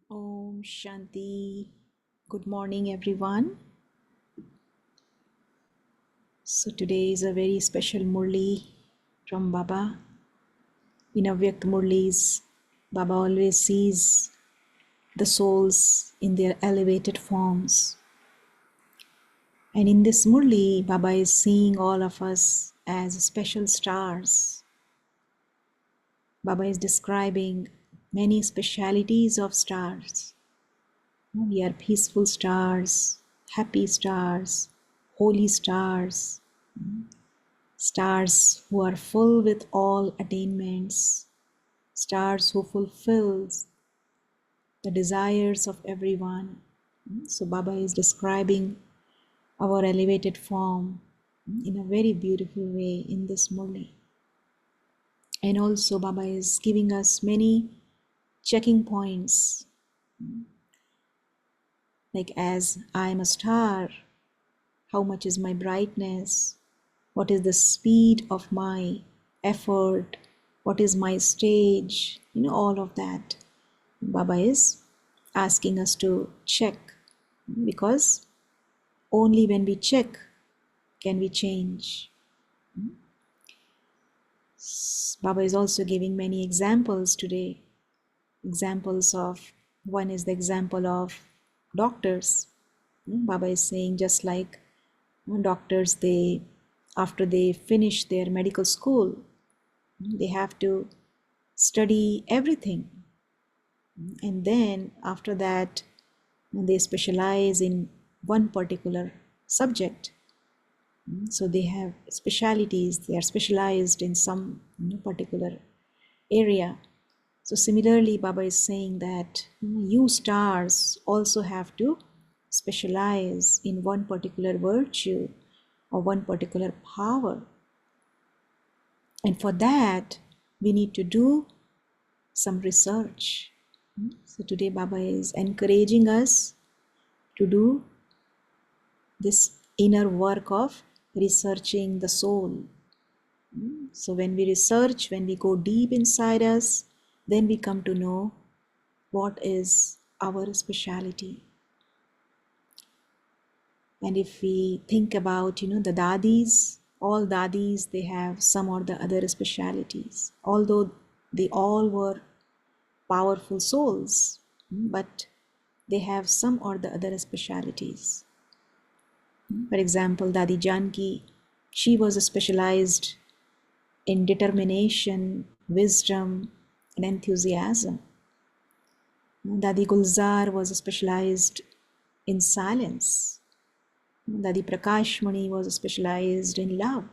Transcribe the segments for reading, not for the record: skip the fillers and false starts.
Om Shanti. Good morning, everyone. So, today is a very special Murli from Baba. In Avyakt Murlis, Baba always sees the souls in their elevated forms. And in this Murli, Baba is seeing all of us as special stars. Baba is describing many specialities of stars. We are peaceful stars, happy stars, holy stars, stars who are full with all attainments, stars who fulfills the desires of everyone. So Baba is describing our elevated form in a very beautiful way in this Murli. And also Baba is giving us many checking points, like as I am a star, how much is my brightness, what is the speed of my effort, what is my stage, all of that. Baba is asking us to check, because only when we check can we change. Baba is also giving many examples today. Examples of, one is the example of doctors. Baba is saying, just like doctors, they after they finish their medical school, they have to study everything, and then after that they specialize in one particular subject. So they have specialities, they are specialized in some particular area. So similarly, Baba is saying that you stars also have to specialize in one particular virtue or one particular power. And for that, we need to do some research. So today Baba is encouraging us to do this inner work of researching the soul. So when we research, when we go deep inside us, then we come to know what is our speciality. And if we think about, the dadis, all dadis, they have some or the other specialities. Although they all were powerful souls, but they have some or the other specialities. For example, Dadi Janki, she was specialized in determination, wisdom, and enthusiasm. Dadi Gulzar was specialized in silence. Dadi Prakashmani was specialized in love.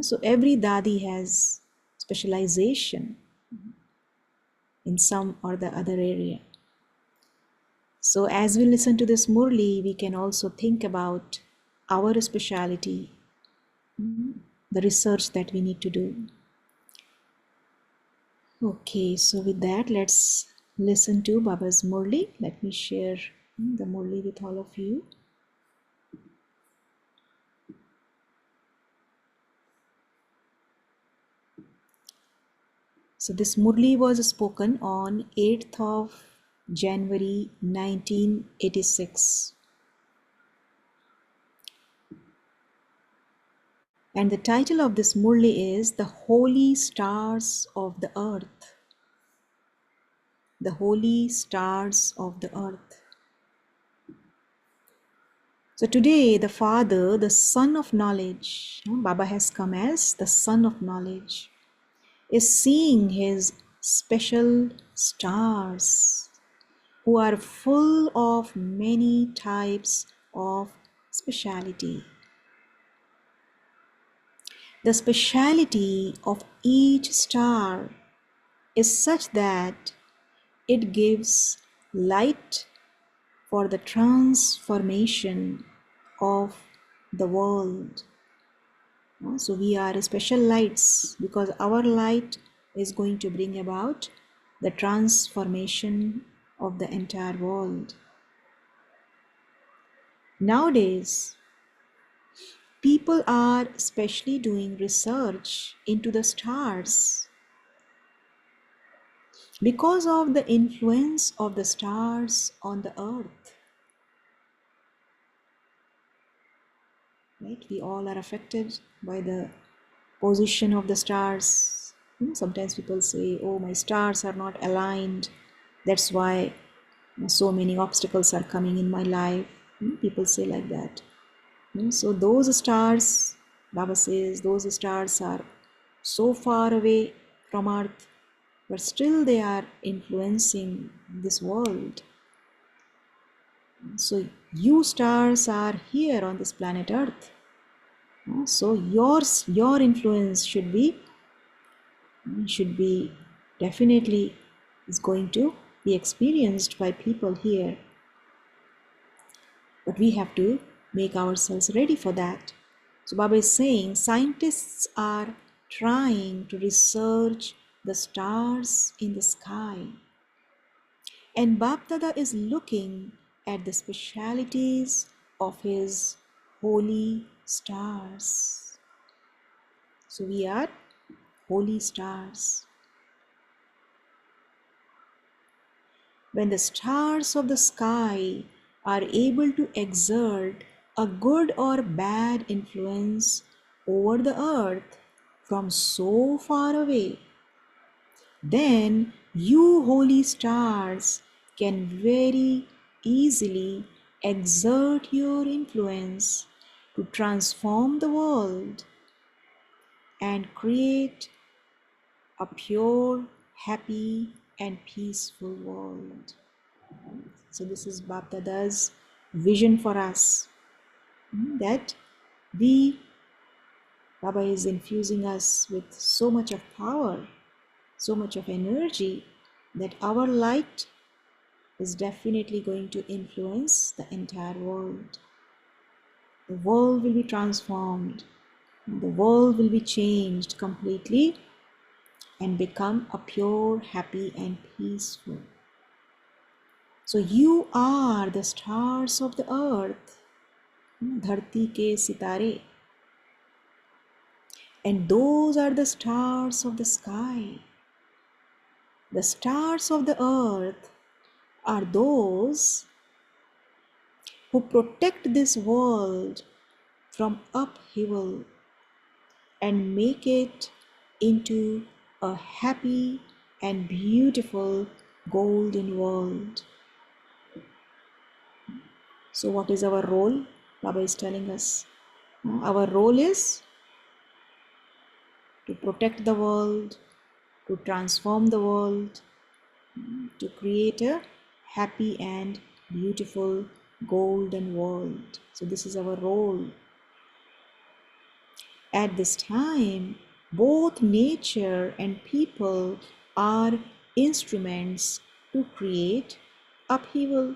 So every Dadi has specialization in some or the other area. So as we listen to this Murli, we can also think about our speciality, the research that we need to do. Okay, so with that, let's listen to Baba's Murli. Let me share the Murli with all of you. So this Murli was spoken on 8th of January 1986. And the title of this Murli is The Holy Stars of the Earth. The Holy Stars of the Earth. So today the Father, the Son of Knowledge, Baba has come as the Son of Knowledge, is seeing his special stars who are full of many types of speciality. The speciality of each star is such that it gives light for the transformation of the world. So we are special lights because our light is going to bring about the transformation of the entire world. Nowadays, people are especially doing research into the stars. because of the influence of the stars on the earth. Right? We all are affected by the position of the stars. Sometimes people say, oh, my stars are not aligned. That's why so many obstacles are coming in my life. People say like that. So those stars, Baba says, those stars are so far away from earth, but still they are influencing this world. So you stars are here on this planet earth. So your influence should be definitely is going to be experienced by people here, but we have to make ourselves ready for that. So Baba is saying scientists are trying to research the stars in the sky, and Bapdada is looking at the specialities of his holy stars. So we are holy stars. When the stars of the sky are able to exert a good or bad influence over the earth from so far away, then you holy stars can very easily exert your influence to transform the world and create a pure, happy, and peaceful world. So this is Bapdada's vision for us, that we, Baba is infusing us with so much of power, so much of energy, that our light is definitely going to influence the entire world. The world will be transformed, the world will be changed completely and become a pure, happy, and peaceful. So you are the stars of the earth, dharti ke sitare, and those are the stars of the sky. The stars of the earth are those who protect this world from upheaval and make it into a happy and beautiful golden world. So what is our role? Baba is telling us. Our role is to protect the world, to transform the world, to create a happy and beautiful golden world. So this is our role. At this time, both nature and people are instruments to create upheaval.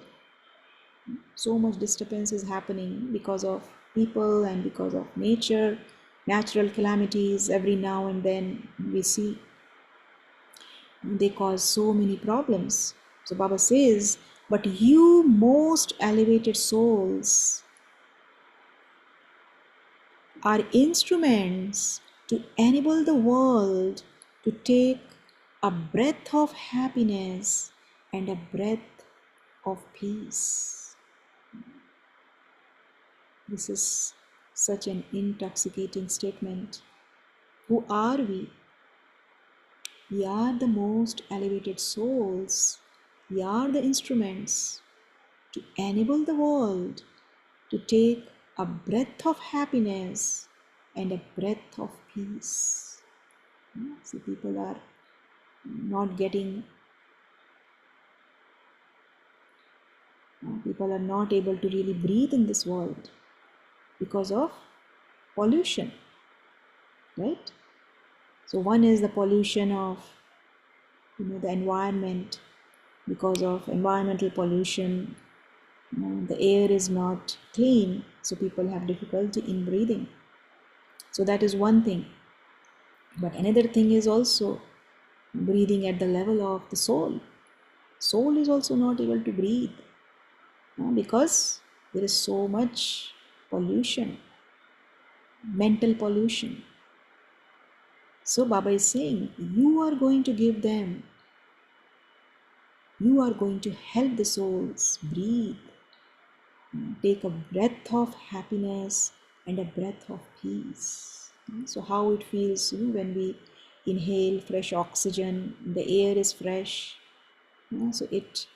So much disturbance is happening because of people and because of nature, natural calamities. Every now and then we see they cause so many problems. So Baba says, but you most elevated souls are instruments to enable the world to take a breath of happiness and a breath of peace. This is such an intoxicating statement. Who are we? We are the most elevated souls. We are the instruments to enable the world to take a breath of happiness and a breath of peace. So people are not getting, people are not able to really breathe in this world because of pollution, right? So one is the pollution of the environment. Because of environmental pollution, the air is not clean, so people have difficulty in breathing. So that is one thing. But another thing is also breathing at the level of the soul. Soul is also not able to breathe because there is so much pollution, mental pollution. So Baba is saying, you are going to give them You are going to help the souls breathe. Take a breath of happiness and a breath of peace. So how it feels, when we inhale fresh oxygen, the air is fresh. So it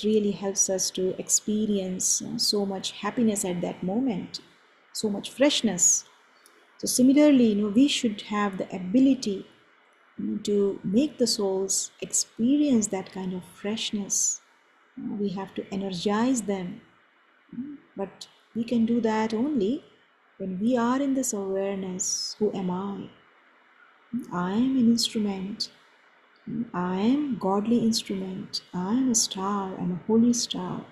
really helps us to experience so much happiness at that moment, so much freshness. So similarly, we should have the ability to make the souls experience that kind of freshness. We have to energize them, but we can do that only when we are in this awareness. Who am I? I am an instrument. I am godly instrument. I am a star. I am a holy star.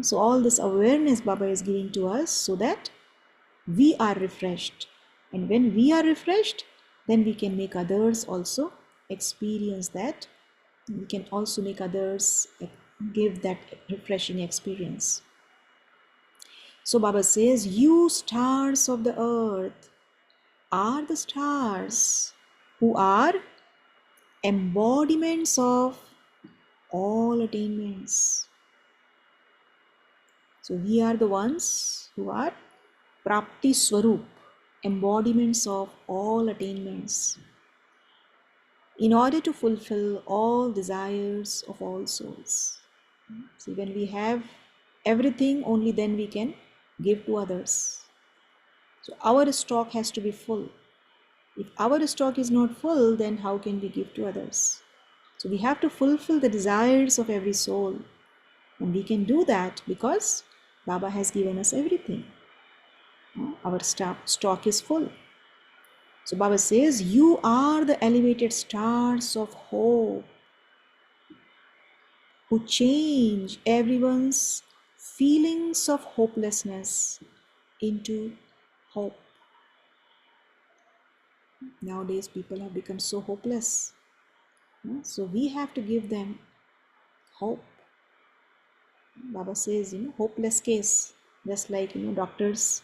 So all this awareness Baba is giving to us so that we are refreshed. And when we are refreshed, then we can make others also experience that. We can also make others give that refreshing experience. So Baba says, you stars of the earth are the stars who are embodiments of all attainments. So we are the ones who are Prapti Swarup, embodiments of all attainments, in order to fulfill all desires of all souls. See, when we have everything, only then we can give to others. So our stock has to be full. If our stock is not full, then how can we give to others? So we have to fulfill the desires of every soul. And we can do that because Baba has given us everything. Our stock is full. So Baba says, you are the elevated stars of hope who change everyone's feelings of hopelessness into hope. Nowadays, people have become so hopeless. So we have to give them hope. Baba says, hopeless case. Just like, doctors,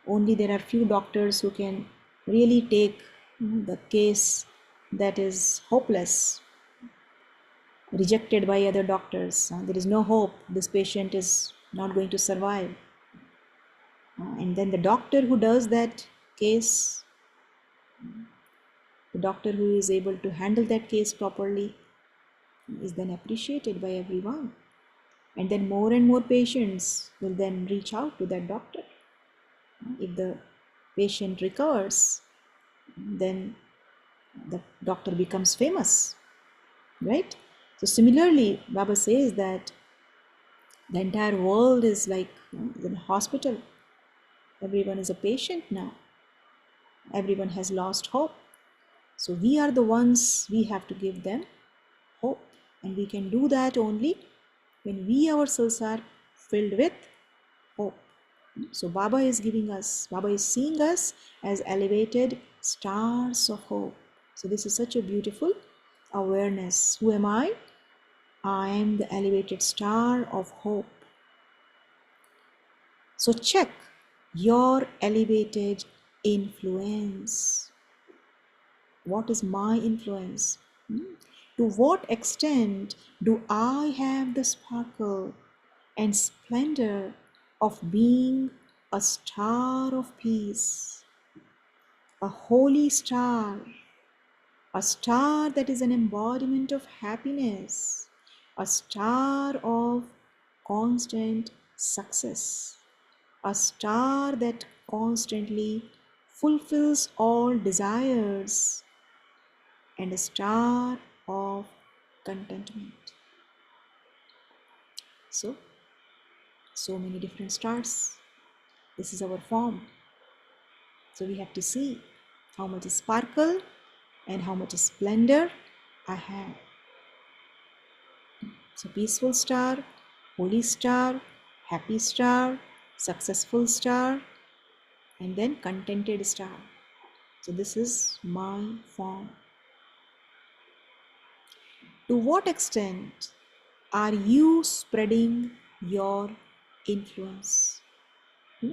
only there are few doctors who can really take the case that is hopeless, rejected by other doctors. There is no hope. This patient is not going to survive. And then the doctor who does that case, the doctor who is able to handle that case properly, is then appreciated by everyone. And then more and more patients will then reach out to that doctor. If the patient recovers, then the doctor becomes famous, right? So similarly, Baba says that the entire world is like in a hospital. Everyone is a patient now. Everyone has lost hope. So we are the ones, we have to give them hope. And we can do that only when we ourselves are filled with hope. So Baba is giving us, Baba is seeing us as elevated stars of hope. So this is such a beautiful awareness. Who am I? I am the elevated star of hope. So check your elevated influence. What is my influence? To what extent do I have the sparkle and splendor of being a star of peace, a holy star, a star that is an embodiment of happiness, a star of constant success, a star that constantly fulfills all desires, and a star of contentment. So many different stars. This is our form. So we have to see how much sparkle and how much splendor I have. So peaceful star, holy star, happy star, successful star, and then contented star. So this is my form. To what extent are you spreading your influence?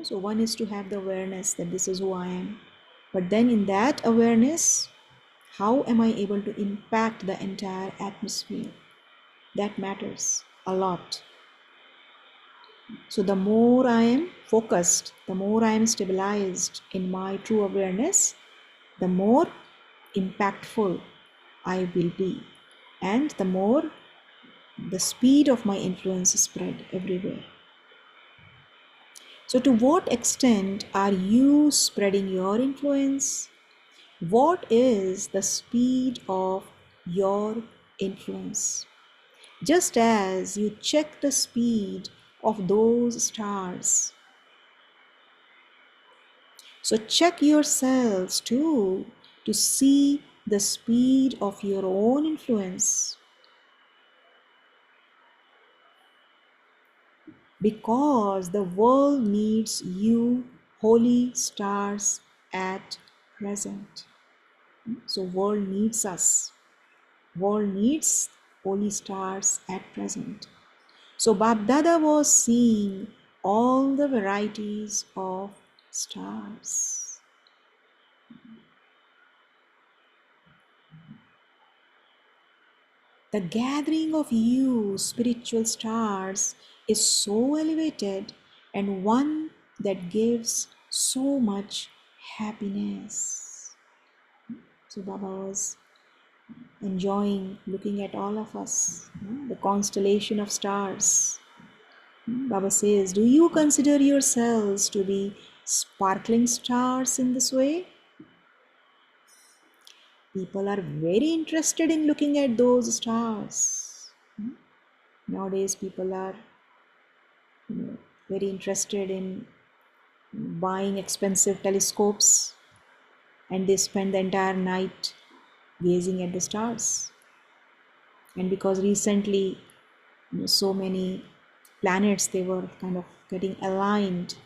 So one is to have the awareness that this is who I am. But then in that awareness, How am I able to impact the entire atmosphere? That matters a lot. So the more I am focused, the more I am stabilized in my true awareness, the more impactful I will be, and the more the speed of my influence is spread everywhere. So to what extent are you spreading your influence? What is the speed of your influence? Just as you check the speed of those stars. So check yourselves too to see the speed of your own influence. Because the world needs you, holy stars, at present. So world needs us. World needs holy stars at present. So Bab-Dada was seeing all the varieties of stars. The gathering of you, spiritual stars, is so elevated and one that gives so much happiness. So Baba was enjoying looking at all of us, the constellation of stars. Baba says, do you consider yourselves to be sparkling stars in this way? People are very interested in looking at those stars. Nowadays, people are very interested in buying expensive telescopes and they spend the entire night gazing at the stars. And because recently so many planets, they were kind of getting aligned,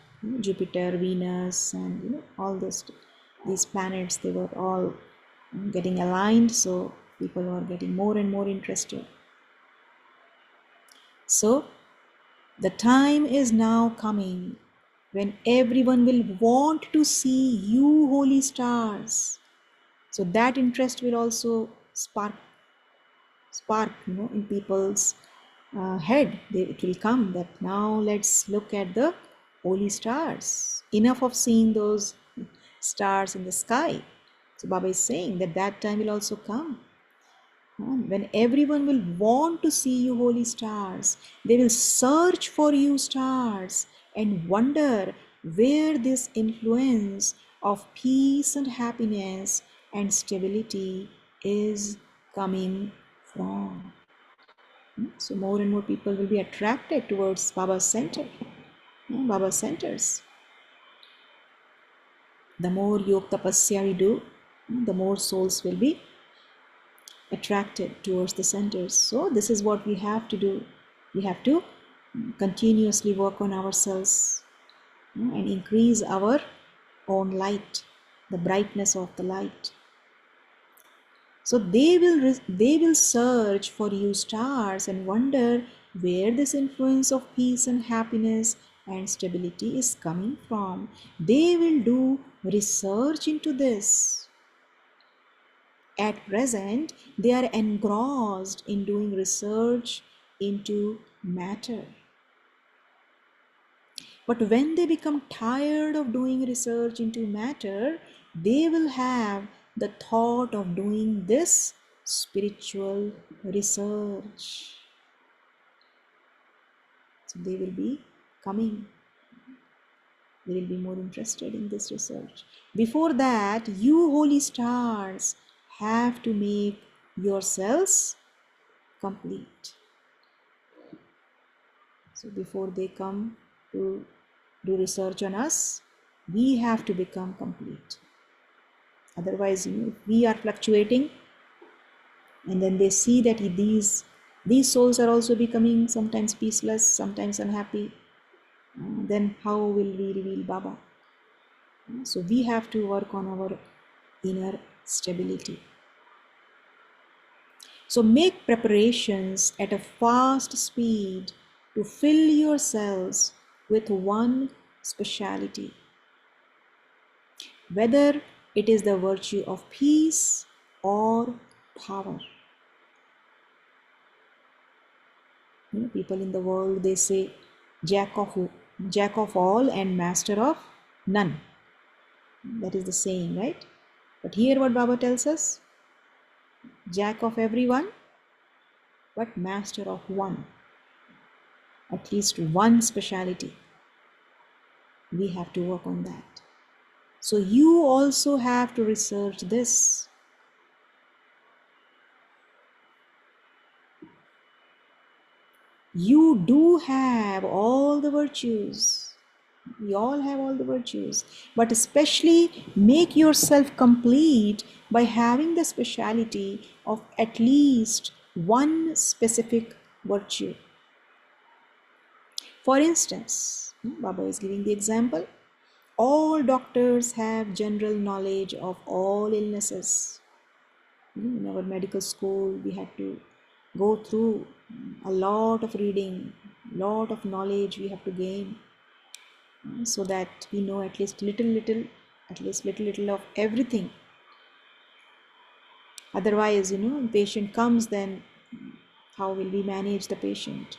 Jupiter, Venus, and all these planets, they were all getting aligned, so people were getting more and more interested. So the time is now coming when everyone will want to see you, holy stars. So that interest will also spark in people's head. It will come that now let's look at the holy stars. Enough of seeing those stars in the sky. So Baba is saying that that time will also come. When everyone will want to see you, holy stars, they will search for you, stars, and wonder where this influence of peace and happiness and stability is coming from. So more and more people will be attracted towards Baba's center, Baba's centers. The more yoga tapasya we do, the more souls will be attracted towards the centers. So this is what we have to do. We have to continuously work on ourselves and increase our own light, the brightness of the light. So they will search for you, stars, and wonder where this influence of peace and happiness and stability is coming from. They will do research into this. At present, they are engrossed in doing research into matter. But when they become tired of doing research into matter, they will have the thought of doing this spiritual research. So they will be coming. They will be more interested in this research. Before that, you holy stars have to make yourselves complete. So before they come to do research on us, we have to become complete. Otherwise, if we are fluctuating and then they see that these souls are also becoming sometimes peaceless, sometimes unhappy, then how will we reveal Baba? So we have to work on our inner stability. So make preparations at a fast speed to fill yourselves with one speciality. Whether it is the virtue of peace or power. People in the world, they say jack of all and master of none. That is the saying, right? But here what Baba tells us, jack of everyone, but master of one. At least one speciality. We have to work on that. So you also have to research this. You do have all the virtues. We all have all the virtues. But especially make yourself complete by having the speciality of at least one specific virtue. For instance, Baba is giving the example, all doctors have general knowledge of all illnesses. In our medical school, we had to go through a lot of reading, lot of knowledge we have to gain, so that we know at least little of everything. Otherwise, patient comes, then how will we manage the patient?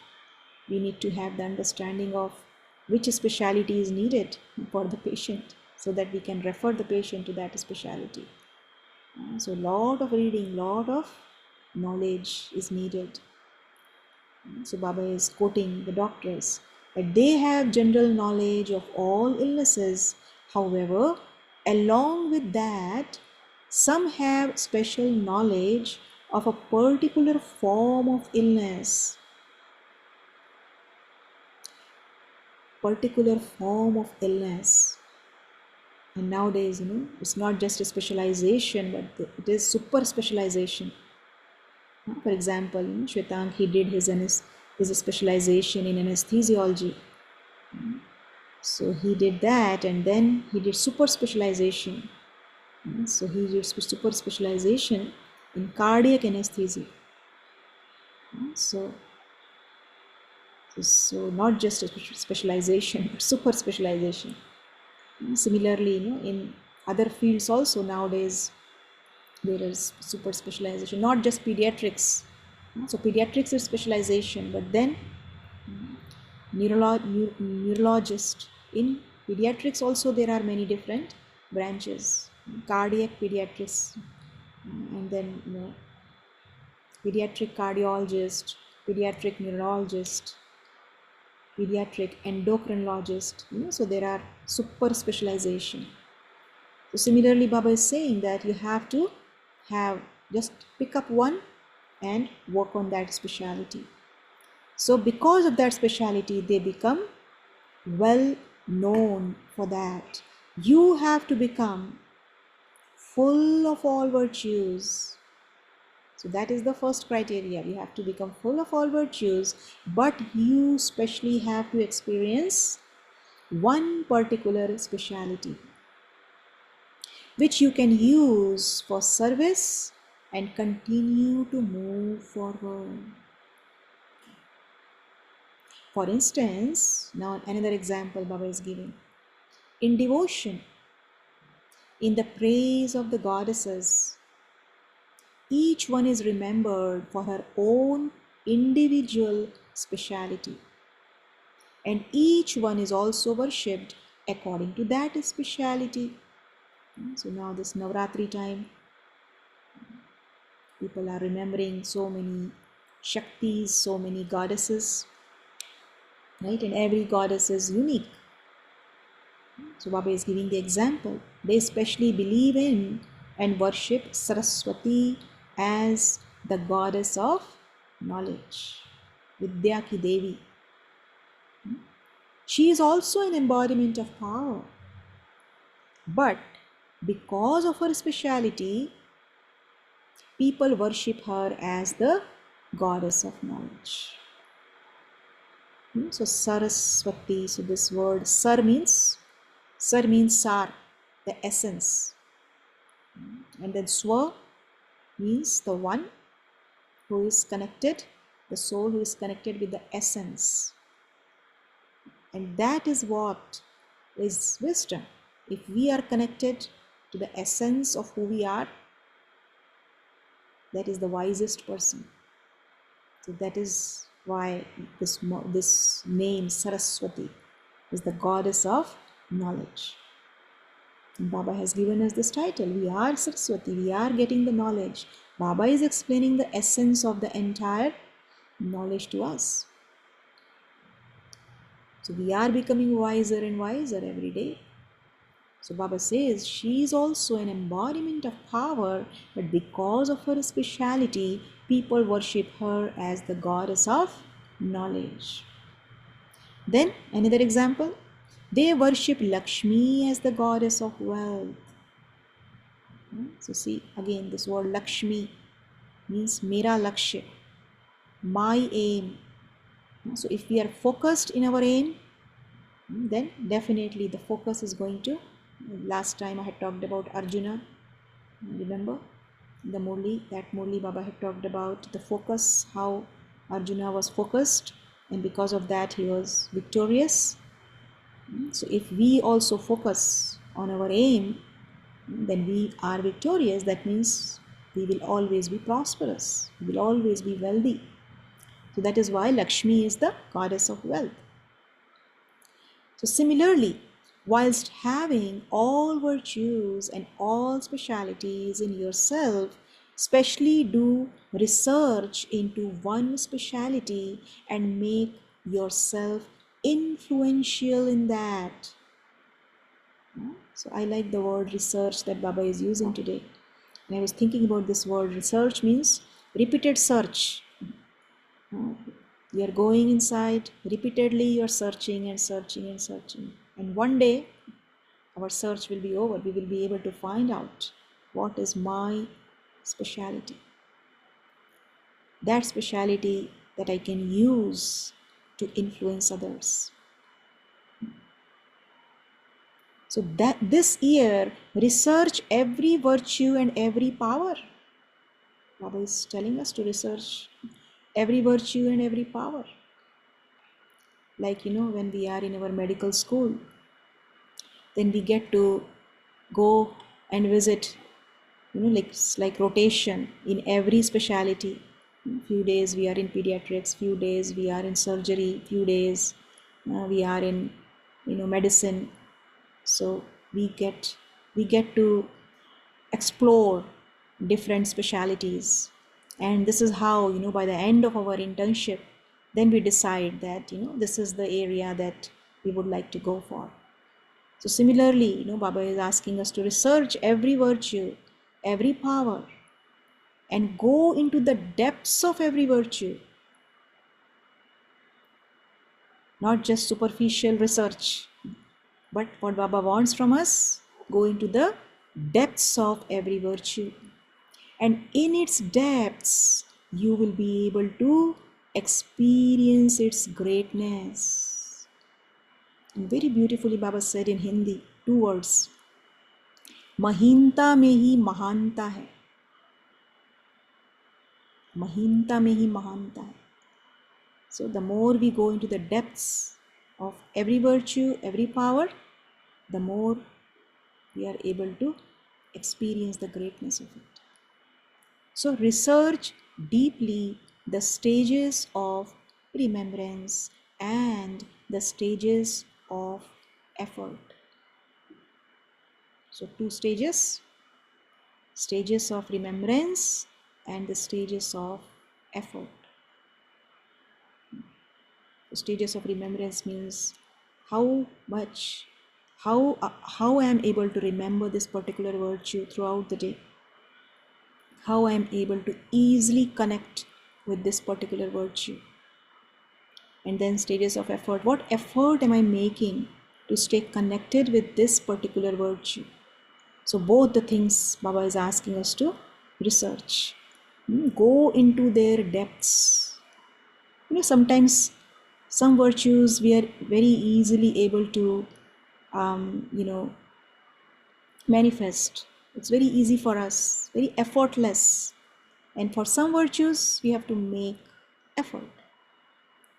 We need to have the understanding of which specialty is needed for the patient, so that we can refer the patient to that specialty. So lot of reading, lot of knowledge is needed. So Baba is quoting the doctors that they have general knowledge of all illnesses. However, along with that, some have special knowledge of a particular form of illness. Particular form of illness. And nowadays, it's not just a specialization, but it is super specialization. For example, Shwetank, he did his specialization in anesthesiology. So he did that, and then he did super specialization. So he did super specialization in cardiac anesthesia. So not just a specialization, but super specialization. Similarly, in other fields also nowadays, there is super specialization, not just pediatrics. So pediatrics is specialization, but then neurologist. In pediatrics also there are many different branches, cardiac pediatrics, and then pediatric cardiologist, pediatric neurologist, pediatric endocrinologist. So there are super specialization. So similarly, Baba is saying that you have to just pick up one and work on that specialty. So because of that specialty, they become well known for that. You have to become full of all virtues. So that is the first criteria. You have to become full of all virtues, but you specially have to experience one particular specialty, which you can use for service and continue to move forward. For instance, now another example Baba is giving. In devotion, in the praise of the goddesses, each one is remembered for her own individual speciality, and each one is also worshipped according to that speciality. So now this Navratri time, people are remembering so many Shaktis, so many goddesses, right? And every goddess is unique. So Baba is giving the example. They especially believe in and worship Saraswati as the goddess of knowledge, Vidya ki Devi. She is also an embodiment of power. But because of her speciality, people worship her as the goddess of knowledge. So Saraswati, so this word Sar means Sar, the essence. And then Swa means the one who is connected, the soul who is connected with the essence. And that is what is wisdom. If we are connected to the essence of who we are, That is the wisest person. So that is why this name Saraswati is the goddess of knowledge. And Baba has given us this title. We are Saraswati. We are getting the knowledge. Baba is explaining the essence of the entire knowledge to us. So we are becoming wiser and wiser every day. So Baba says she is also an embodiment of power, but because of her speciality, people worship her as the goddess of knowledge. Then another example, they worship Lakshmi as the goddess of wealth. So see again this word Lakshmi means Mera Lakshya, my aim. So if we are focused in our aim, then definitely the focus is going to, last time I had talked about Arjuna, remember the Murli, that Murli Baba had talked about the focus, how Arjuna was focused and because of that he was victorious. So if we also focus on our aim, then we are victorious. That means we will always be prosperous, we will always be wealthy. So that is why Lakshmi is the goddess of wealth. So similarly, whilst having all virtues and all specialities in yourself, specially do research into one speciality and make yourself influential in that. So I like the word research that Baba is using today. And I was thinking about this word research means repeated search. You are going inside, repeatedly you are searching and searching and searching. And one day our search will be over. We will be able to find out what is my speciality. That speciality that I can use to influence others. So that this year, research every virtue and every power. Baba is telling us to research every virtue and every power. Like, when we are in our medical school, then we get to go and visit, like rotation in every speciality. Few days we are in pediatrics, few days we are in surgery, few days we are in, medicine. So we get to explore different specialities, and this is how, by the end of our internship, then we decide that, this is the area that we would like to go for. So similarly, Baba is asking us to research every virtue, every power, and go into the depths of every virtue. Not just superficial research, but what Baba wants from us, go into the depths of every virtue. And in its depths, you will be able to experience its greatness. And very beautifully Baba said in Hindi, 2 words, Mahinta mein hi mahanta hai. Mahinta mein hi mahanta hai. So the more we go into the depths of every virtue, every power, the more we are able to experience the greatness of it. So research deeply the stages of remembrance and the stages of effort. So 2 stages of remembrance and the stages of effort. The stages of remembrance means how I am able to remember this particular virtue throughout the day. How I am able to easily connect with this particular virtue. And then stages of effort. What effort am I making to stay connected with this particular virtue? So both the things Baba is asking us to research. Go into their depths. Sometimes some virtues we are very easily able to, manifest. It's very easy for us, very effortless. And for some virtues, we have to make effort.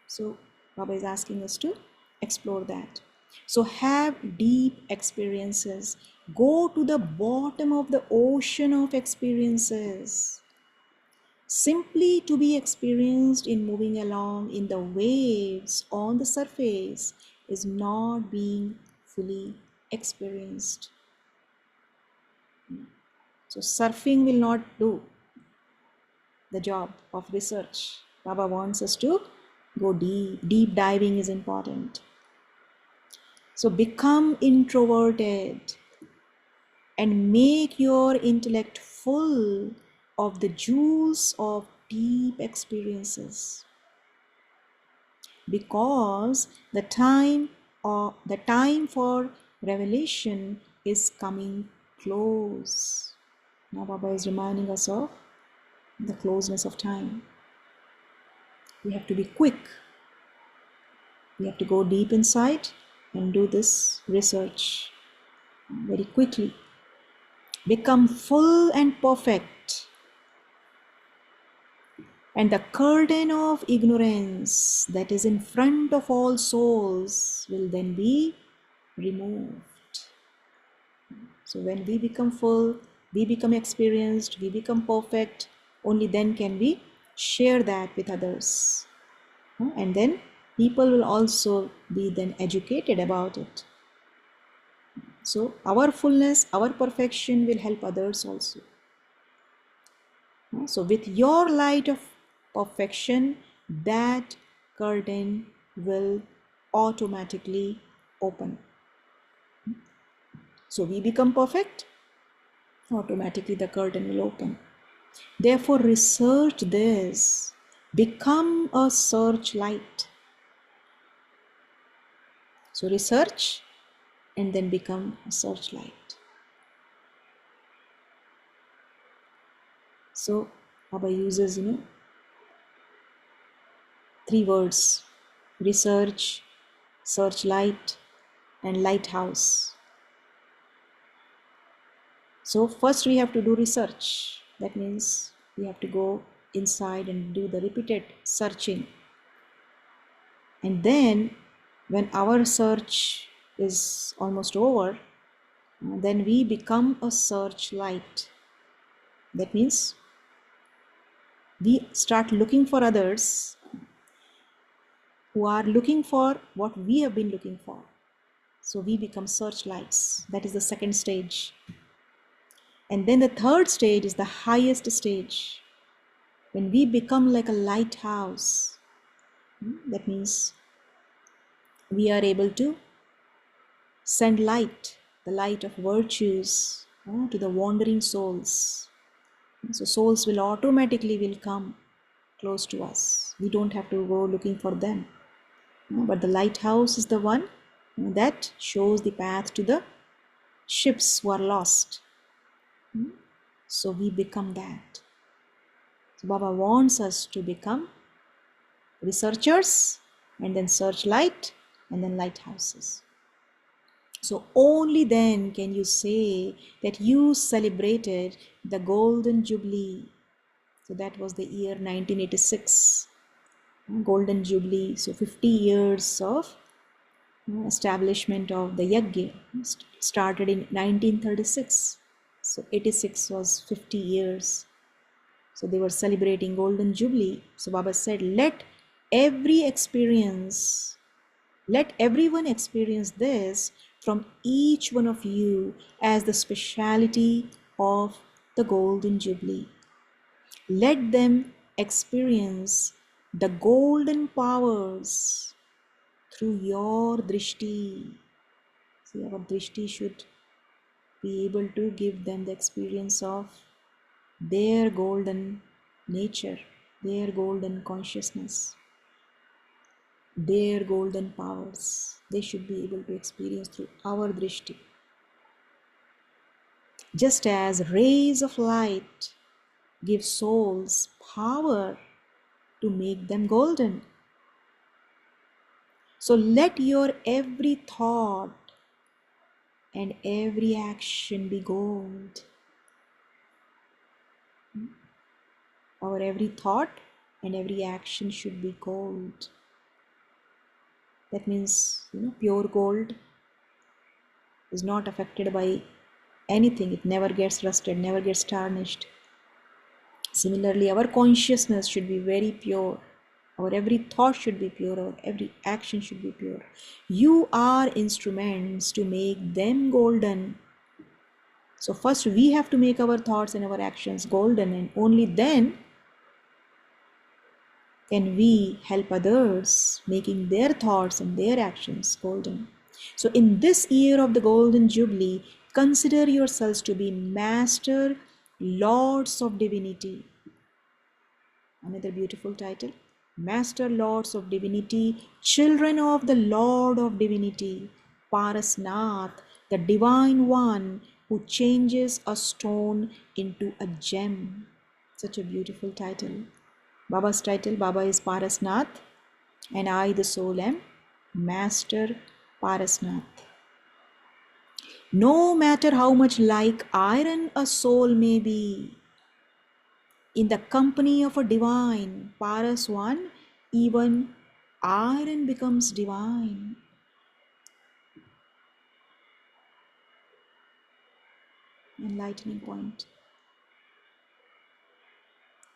So Baba is asking us to explore that. So have deep experiences. Go to the bottom of the ocean of experiences. simply to be experienced in moving along in the waves on the surface is not being fully experienced. So surfing will not do the job of research. Baba wants us to go deep. Deep diving is important. So become introverted and make your intellect full of the juice of deep experiences, because the time for revelation is coming close. Now Baba is reminding us of the closeness of time. We have to be quick. We have to go deep inside and do this research very quickly. Become full and perfect, and the curtain of ignorance that is in front of all souls will then be removed. So when we become full, we become experienced, we become perfect, only then can we share that with others. And then people will also be then educated about it. So our fullness, our perfection will help others also. So with your light of perfection, that curtain will automatically open. So we become perfect, automatically the curtain will open. Therefore, research this. Become a searchlight. So research and then become a searchlight. So Baba uses, 3 words: research, searchlight, and lighthouse. So first we have to do research. That means we have to go inside and do the repeated searching. And then when our search is almost over, then we become a searchlight. That means we start looking for others who are looking for what we have been looking for. So we become searchlights. That is the second stage. And then the third stage is the highest stage. When we become like a lighthouse, that means we are able to send light, the light of virtues, to the wandering souls. So souls will automatically will come close to us. We don't have to go looking for them. But the lighthouse is the one that shows the path to the ships who are lost. So we become that. So Baba wants us to become researchers, and then searchlight, and then lighthouses. So only then can you say that you celebrated the Golden Jubilee. So that was the year 1986, Golden Jubilee. So 50 years of establishment of the Yajna started in 1936. So 86 was 50 years. So they were celebrating Golden Jubilee. So Baba said, let everyone experience this from each one of you as the speciality of the Golden Jubilee. Let them experience the golden powers through your drishti. See, our drishti should be able to give them the experience of their golden nature, their golden consciousness, their golden powers. They should be able to experience through our drishti. Just as rays of light give souls power to make them golden. So let your every thought and every action be gold. Our every thought and every action should be gold. That means, pure gold is not affected by anything. It never gets rusted, never gets tarnished. Similarly, our consciousness should be very pure. Our every thought should be pure. Our every action should be pure. You are instruments to make them golden. So first we have to make our thoughts and our actions golden, and only then can we help others making their thoughts and their actions golden. So in this year of the Golden Jubilee, consider yourselves to be master lords of divinity. Another beautiful title. Master lords of divinity, children of the Lord of divinity, Parasnath, the divine one who changes a stone into a gem. Such a beautiful title. Baba's title, Baba is Parasnath, and I, the soul, am Master Parasnath. No matter how much like iron a soul may be, in the company of a divine, Paras one, even iron becomes divine. Enlightening point.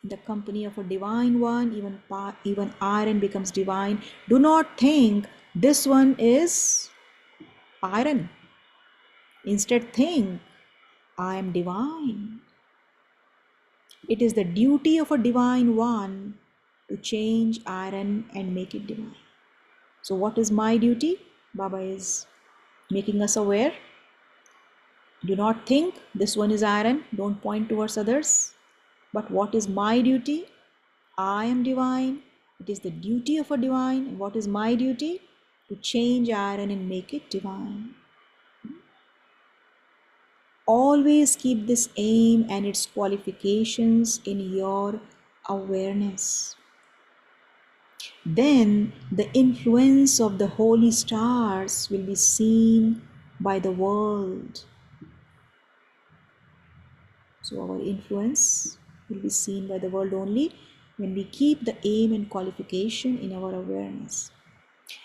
In the company of a divine one, even iron becomes divine. Do not think this one is iron. Instead, think, I am divine. It is the duty of a divine one to change iron and make it divine. So, what is my duty? Baba is making us aware. Do not think this one is iron. Don't point towards others. But what is my duty? I am divine. It is the duty of a divine. And what is my duty? To change iron and make it divine. Always keep this aim and its qualifications in your awareness. Then the influence of the holy stars will be seen by the world. So our influence will be seen by the world only when we keep the aim and qualification in our awareness.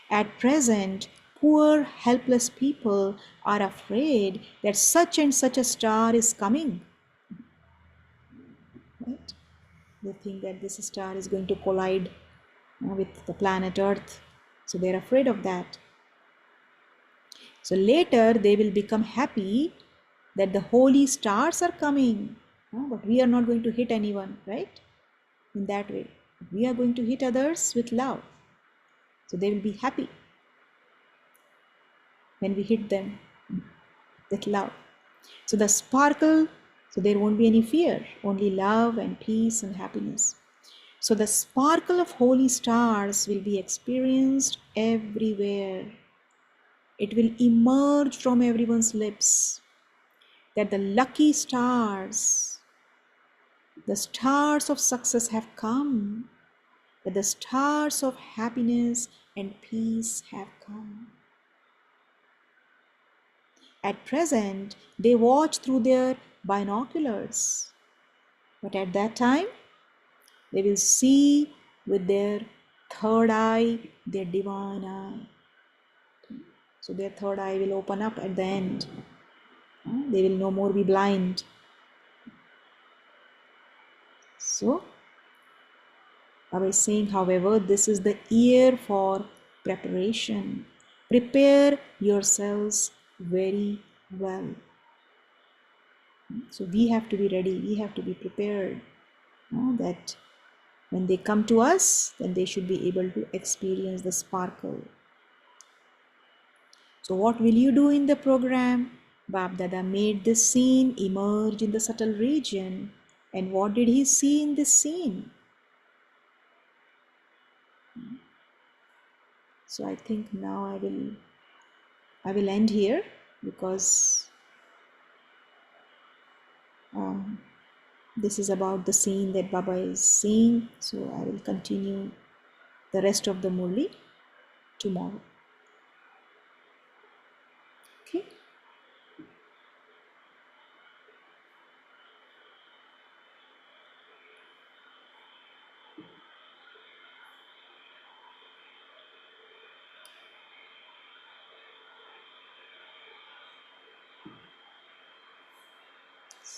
At present, poor helpless people are afraid that such and such a star is coming. Right? They think that this star is going to collide with the planet Earth. So they're afraid of that. So later they will become happy that the holy stars are coming. But we are not going to hit anyone, right? In that way. We are going to hit others with love. So they will be happy when we hit them with love. So the sparkle, so there won't be any fear, only love and peace and happiness. So the sparkle of holy stars will be experienced everywhere. It will emerge from everyone's lips that the lucky stars, the stars of success have come, that the stars of happiness and peace have come. At present, they watch through their binoculars, but at that time, they will see with their third eye, their divine eye. So their third eye will open up at the end. They will no more be blind. So, I was saying, however, this is the year for preparation. Prepare yourselves very well. So we have to be ready. We have to be prepared. That when they come to us, then they should be able to experience the sparkle. So what will you do in the program? Bab Dada made this scene emerge in the subtle region. And what did he see in this scene? So I think now I will end here because this is about the scene that Baba is seeing. So I will continue the rest of the Murli tomorrow. Okay.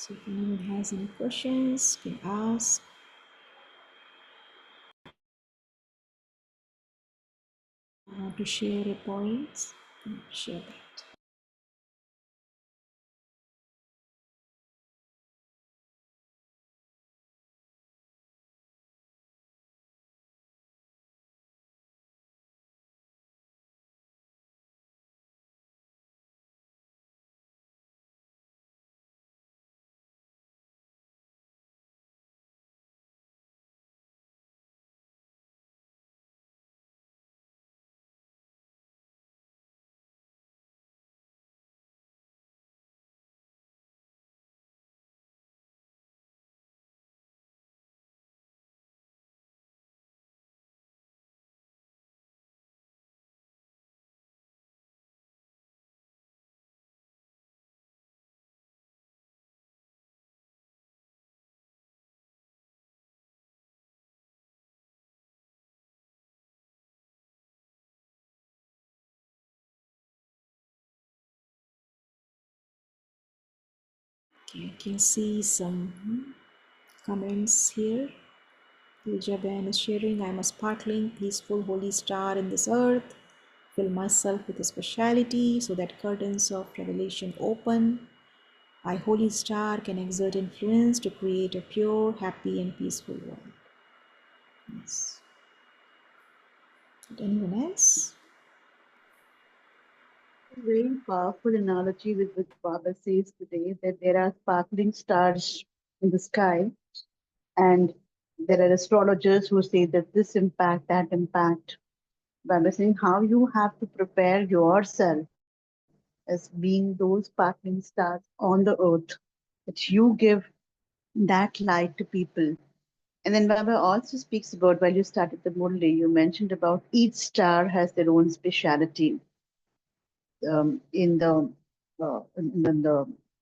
So if anyone has any questions, can ask. Want to share a point? Share that. Okay, I can see some comments here. Jaban is sharing, I am a sparkling, peaceful, holy star in this earth. Fill myself with a speciality so that curtains of revelation open. My holy star can exert influence to create a pure, happy, and peaceful world. Yes. Anyone else? Very powerful analogy with which Baba says today that there are sparkling stars in the sky, and there are astrologers who say that this impact, that impact. Baba saying how you have to prepare yourself as being those sparkling stars on the earth, that you give that light to people. And then Baba also speaks about, while you started the Murli, you mentioned about each star has their own speciality in the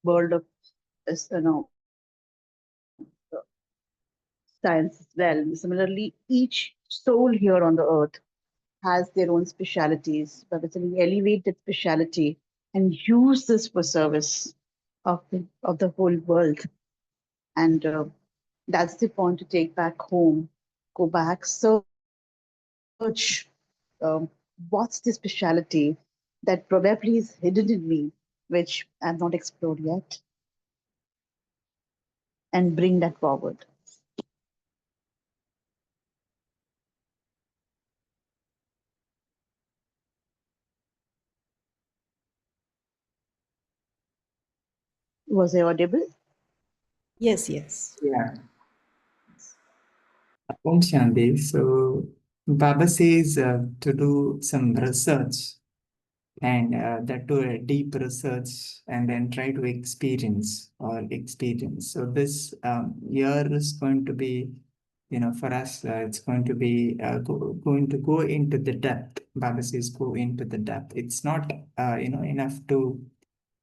world of science as well. Similarly, each soul here on the earth has their own specialities, but it's an elevated speciality and use this for service of the whole world. And that's the point to take back home. Go back, search what's the speciality that probably is hidden in me, which I've not explored yet, and bring that forward. Was I audible? Yes, yes. Yeah. Om Shanti. So Baba says to do some research and that to a deep research and then try to experience. So this year is going to be, for us, it's going to be going to go into the depth. Baba says go into the depth. It's not, enough to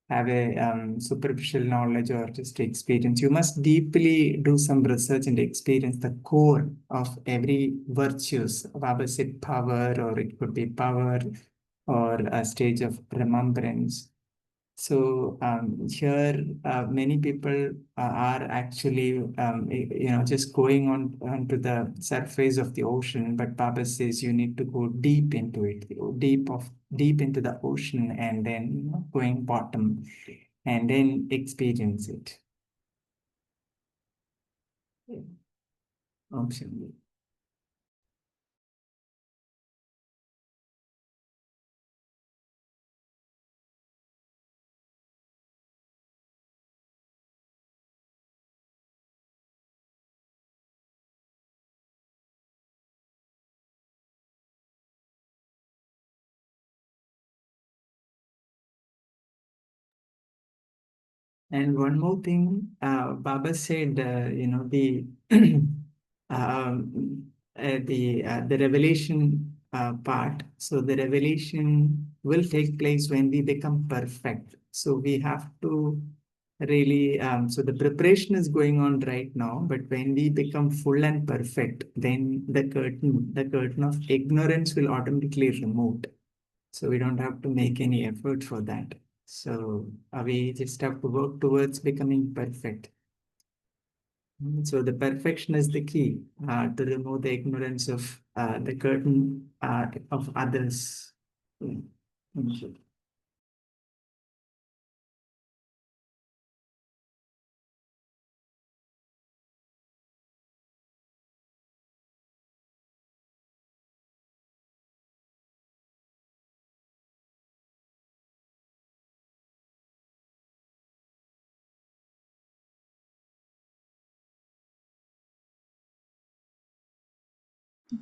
have a superficial knowledge or just experience. You must deeply do some research and experience the core of every virtues. Baba said power, or it could be power, or a stage of remembrance. So here, many people are actually, just going on onto the surface of the ocean. But Baba says you need to go deep into it, deep into the ocean, and then going bottom, and then experience it. Option. And one more thing, Baba said, the the revelation part. So the revelation will take place when we become perfect. So we have to really. So the preparation is going on right now, but when we become full and perfect, then the curtain of ignorance will automatically removed. So we don't have to make any effort for that. So we just have to work towards becoming perfect. So the perfection is the key to remove the ignorance of the curtain of others. Mm. Mm.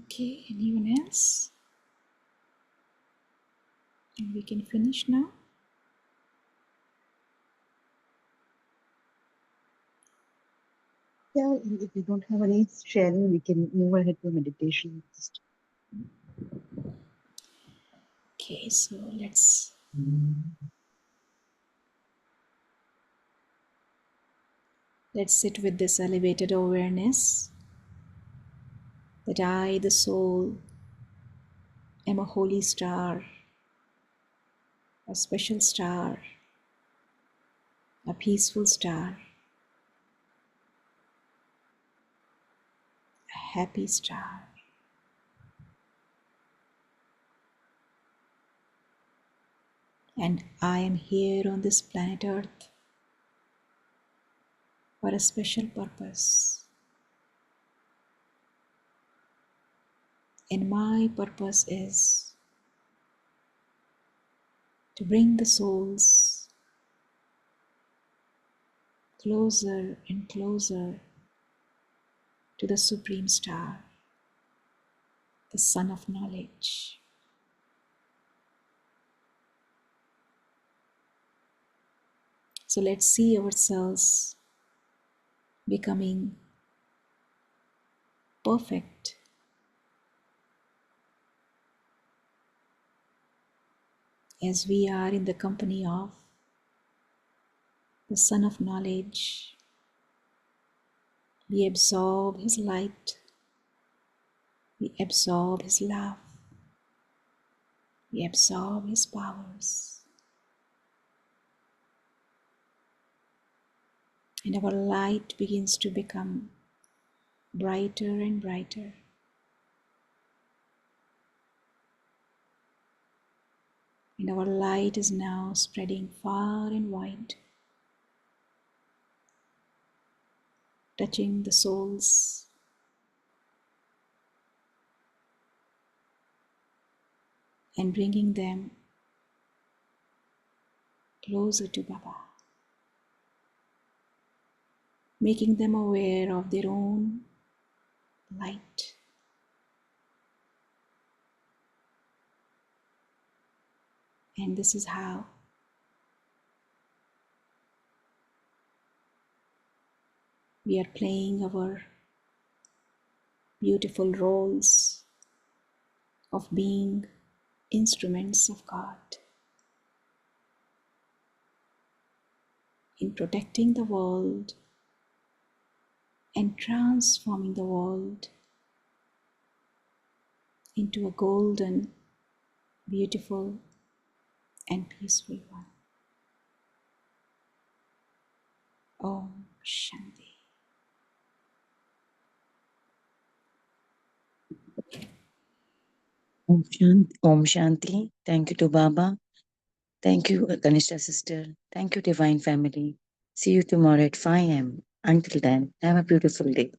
Okay, anyone else? And we can finish now. Yeah, if we don't have any sharing, we can move ahead to meditation. Okay, so let's sit with this elevated awareness that I, the soul, am a holy star, a special star, a peaceful star, a happy star. And I am here on this planet Earth for a special purpose. And my purpose is to bring the souls closer and closer to the Supreme Star, the Sun of Knowledge. So let's see ourselves becoming perfect as we are in the company of the Sun of Knowledge. We absorb His light, we absorb His love, we absorb His powers. And our light begins to become brighter and brighter. And our light is now spreading far and wide, touching the souls, and bringing them closer to Baba, making them aware of their own light. And this is how we are playing our beautiful roles of being instruments of God in protecting the world and transforming the world into a golden, beautiful, and peaceful one. Om Shanti. Om Shanti. Thank you to Baba. Thank you, Kanishta sister. Thank you, Divine Family. See you tomorrow at 5 a.m. Until then, have a beautiful day.